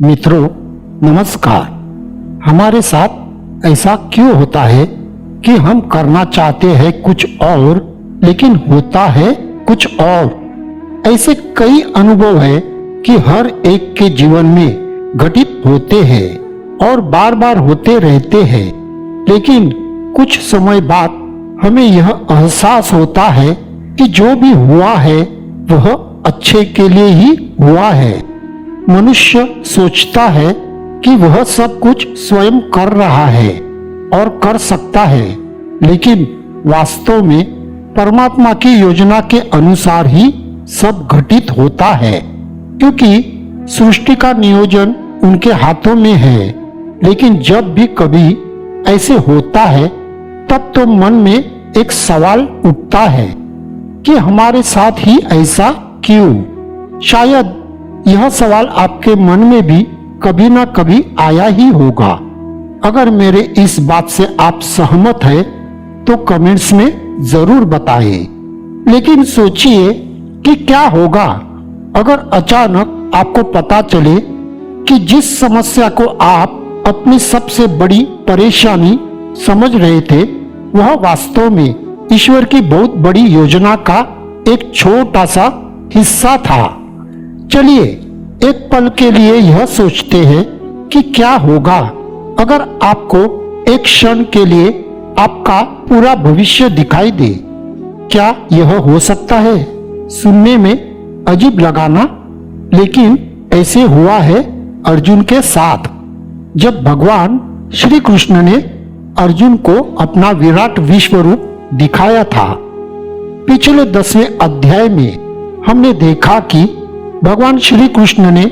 मित्रों नमस्कार। हमारे साथ ऐसा क्यों होता है कि हम करना चाहते हैं कुछ और लेकिन होता है कुछ और। ऐसे कई अनुभव है कि हर एक के जीवन में घटित होते हैं और बार बार होते रहते हैं, लेकिन कुछ समय बाद हमें यह एहसास होता है कि जो भी हुआ है वह अच्छे के लिए ही हुआ है। मनुष्य सोचता है कि वह सब कुछ स्वयं कर रहा है और कर सकता है, लेकिन वास्तव में परमात्मा की योजना के अनुसार ही सब घटित होता है, क्योंकि सृष्टि का नियोजन उनके हाथों में है। लेकिन जब भी कभी ऐसे होता है तब तो मन में एक सवाल उठता है कि हमारे साथ ही ऐसा क्यों। शायद यह सवाल आपके मन में भी कभी ना कभी आया ही होगा। अगर मेरे इस बात से आप सहमत हैं तो कमेंट्स में जरूर बताएं। लेकिन सोचिए कि क्या होगा अगर अचानक आपको पता चले कि जिस समस्या को आप अपनी सबसे बड़ी परेशानी समझ रहे थे वह वास्तव में ईश्वर की बहुत बड़ी योजना का एक छोटा सा हिस्सा था। चलिए एक पल के लिए यह सोचते हैं कि क्या होगा अगर आपको एक क्षण के लिए आपका पूरा भविष्य दिखाई दे। क्या यह हो सकता है? सुनने में अजीब लगाना, लेकिन ऐसे हुआ है अर्जुन के साथ। जब भगवान श्री कृष्ण ने अर्जुन को अपना विराट विश्व रूप दिखाया था। पिछले 10वें अध्याय में हमने देखा कि भगवान श्री कृष्ण ने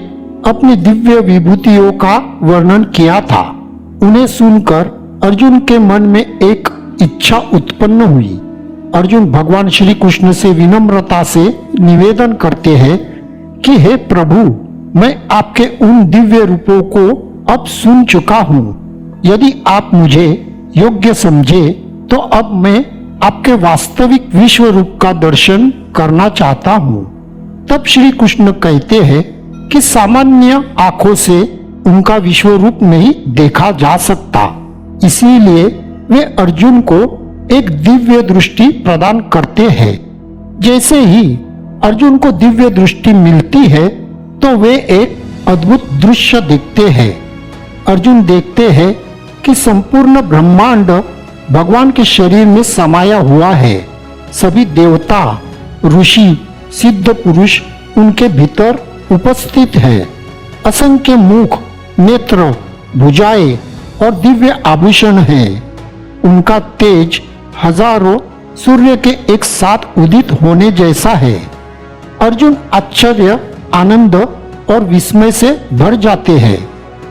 अपनी दिव्य विभूतियों का वर्णन किया था। उन्हें सुनकर अर्जुन के मन में एक इच्छा उत्पन्न हुई। अर्जुन भगवान श्री कृष्ण से विनम्रता से निवेदन करते हैं कि हे प्रभु, मैं आपके उन दिव्य रूपों को अब सुन चुका हूँ। यदि आप मुझे योग्य समझे तो अब मैं आपके वास्तविक विश्व रूप का दर्शन करना चाहता हूँ। तब श्री कृष्ण कहते हैं कि सामान्य आंखों से उनका विश्व रूप नहीं देखा जा सकता, इसीलिए वे अर्जुन को एक दिव्य दृष्टि प्रदान करते हैं। जैसे ही अर्जुन को दिव्य दृष्टि मिलती है तो वे एक अद्भुत दृश्य देखते हैं। अर्जुन देखते हैं कि संपूर्ण ब्रह्मांड भगवान के शरीर में समाया हुआ है। सभी देवता, ऋषि, सिद्ध पुरुष उनके भीतर उपस्थित है। असंख्य मुख, नेत्र, भुजाएं और दिव्य आभूषण हैं। उनका तेज हजारों सूर्य के एक साथ उदित होने जैसा है। अर्जुन आश्चर्य, आनंद और विस्मय से भर जाते हैं,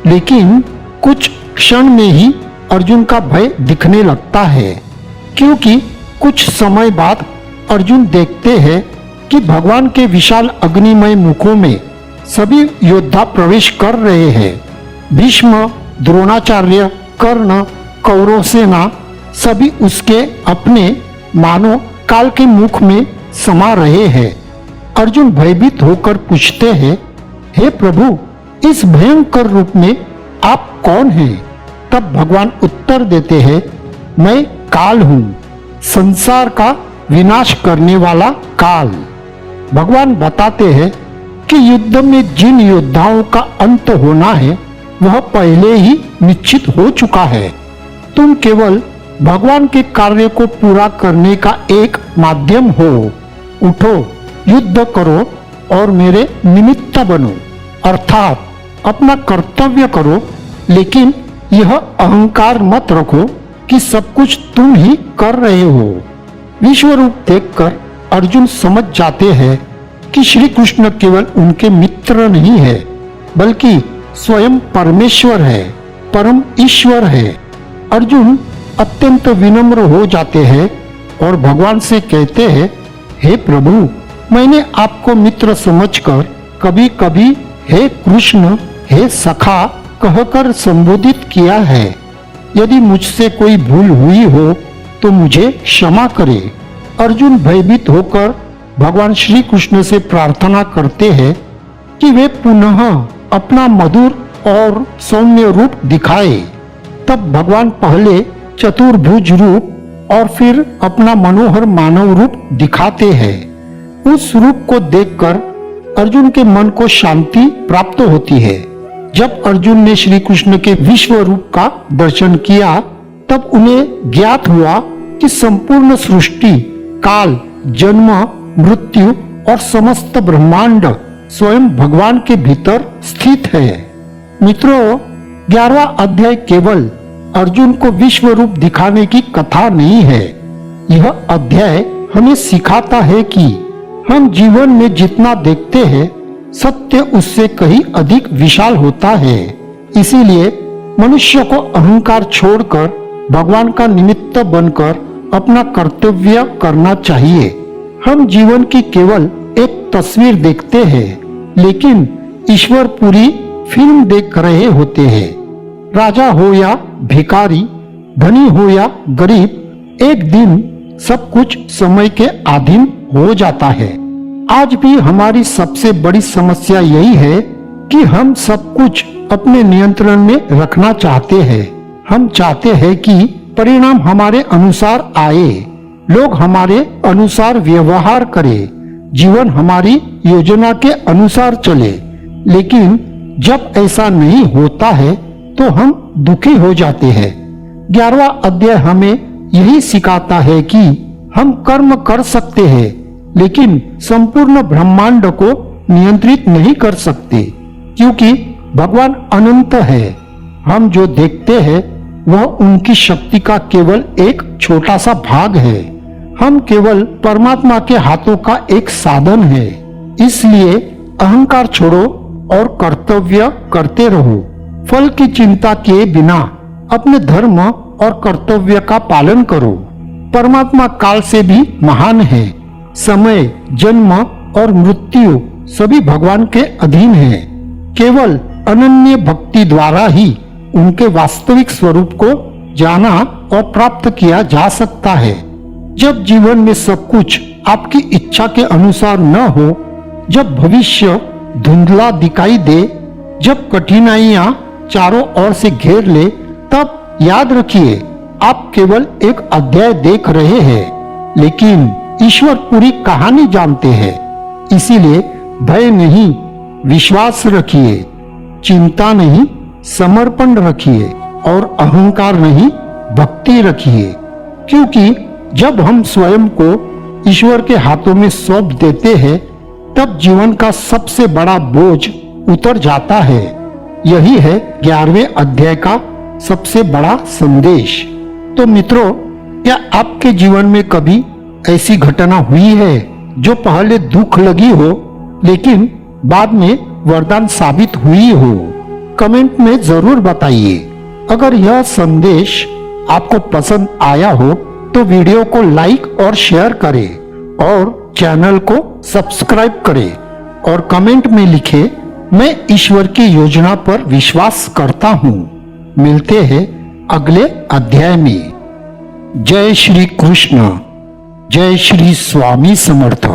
लेकिन कुछ क्षण में ही अर्जुन का भय दिखने लगता है, क्योंकि कुछ समय बाद अर्जुन देखते हैं कि भगवान के विशाल अग्निमय मुखों में सभी योद्धा प्रवेश कर रहे हैं। भीष्म, द्रोणाचार्य, कर्ण, कौरव सेना सभी उसके अपने मानो काल के मुख में समा रहे हैं। अर्जुन भयभीत होकर पूछते हैं, हे प्रभु, इस भयंकर रूप में आप कौन हैं? तब भगवान उत्तर देते हैं, मैं काल हूँ, संसार का विनाश करने वाला काल। भगवान बताते हैं कि युद्ध में जिन योद्धाओं का अंत होना है वह पहले ही निश्चित हो चुका है। तुम केवल भगवान के कार्य को पूरा करने का एक माध्यम हो। उठो, युद्ध करो और मेरे निमित्त बनो, अर्थात अपना कर्तव्य करो, लेकिन यह अहंकार मत रखो कि सब कुछ तुम ही कर रहे हो। विश्व रूप देखकर अर्जुन समझ जाते हैं कि श्री कृष्ण केवल उनके मित्र नहीं है, बल्कि स्वयं परमेश्वर है, परम ईश्वर है। अर्जुन अत्यंत विनम्र हो जाते हैं और भगवान से कहते हैं, हे प्रभु, मैंने आपको मित्र समझकर कभी कभी हे कृष्ण, हे सखा कहकर संबोधित किया है। यदि मुझसे कोई भूल हुई हो तो मुझे क्षमा करे। अर्जुन भयभीत होकर भगवान श्री कृष्ण से प्रार्थना करते हैं कि वे पुनः अपना मधुर और सौम्य रूप दिखाए। तब भगवान पहले चतुर्भुज रूप और फिर अपना मनोहर मानव रूप दिखाते हैं। उस रूप को देखकर अर्जुन के मन को शांति प्राप्त होती है। जब अर्जुन ने श्री कृष्ण के विश्व रूप का दर्शन किया तब उन्हें ज्ञात हुआ कि संपूर्ण सृष्टि, काल, जन्म, मृत्यु और समस्त ब्रह्मांड स्वयं भगवान के भीतर स्थित है। मित्रों, 11वां अध्याय केवल अर्जुन को विश्व रूप दिखाने की कथा नहीं है। यह अध्याय हमें सिखाता है कि हम जीवन में जितना देखते हैं सत्य उससे कहीं अधिक विशाल होता है। इसीलिए मनुष्य को अहंकार छोड़कर भगवान का निमित्त बनकर अपना कर्तव्य करना चाहिए। हम जीवन की केवल एक तस्वीर देखते हैं, लेकिन ईश्वर पूरी फिल्म देख रहे होते हैं। राजा हो या भिखारी, धनी हो या गरीब, एक दिन सब कुछ समय के अधीन हो जाता है। आज भी हमारी सबसे बड़ी समस्या यही है कि हम सब कुछ अपने नियंत्रण में रखना चाहते हैं। हम चाहते हैं कि परिणाम हमारे अनुसार आए, लोग हमारे अनुसार व्यवहार करें, जीवन हमारी योजना के अनुसार चले। लेकिन जब ऐसा नहीं होता है तो हम दुखी हो जाते हैं। 11वां अध्याय हमें यही सिखाता है कि हम कर्म कर सकते हैं, लेकिन संपूर्ण ब्रह्मांड को नियंत्रित नहीं कर सकते, क्योंकि भगवान अनंत है। हम जो देखते हैं वह उनकी शक्ति का केवल एक छोटा सा भाग है। हम केवल परमात्मा के हाथों का एक साधन है। इसलिए अहंकार छोड़ो और कर्तव्य करते रहो। फल की चिंता किए बिना अपने धर्म और कर्तव्य का पालन करो। परमात्मा काल से भी महान है। समय, जन्म और मृत्यु सभी भगवान के अधीन है। केवल अनन्य भक्ति द्वारा ही उनके वास्तविक स्वरूप को जाना और प्राप्त किया जा सकता है। जब जीवन में सब कुछ आपकी इच्छा के अनुसार न हो, जब भविष्य धुंधला दिखाई दे, जब कठिनाइयां चारों ओर से घेर ले, तब याद रखिए आप केवल एक अध्याय देख रहे हैं, लेकिन ईश्वर पूरी कहानी जानते हैं। इसीलिए भय नहीं, विश्वास रखिए, चिंता नहीं, समर्पण रखिए और अहंकार नहीं, भक्ति रखिए। क्योंकि जब हम स्वयं को ईश्वर के हाथों में सौंप देते हैं, तब जीवन का सबसे बड़ा बोझ उतर जाता है। यही है 11वें अध्याय का सबसे बड़ा संदेश। तो मित्रों, क्या आपके जीवन में कभी ऐसी घटना हुई है जो पहले दुख लगी हो, लेकिन बाद में वरदान साबित हुई हो? कमेंट में जरूर बताइए। अगर यह संदेश आपको पसंद आया हो तो वीडियो को लाइक और शेयर करें और चैनल को सब्सक्राइब करें और कमेंट में लिखें, मैं ईश्वर की योजना पर विश्वास करता हूँ। मिलते हैं अगले अध्याय में। जय श्री कृष्ण, जय श्री स्वामी समर्थ।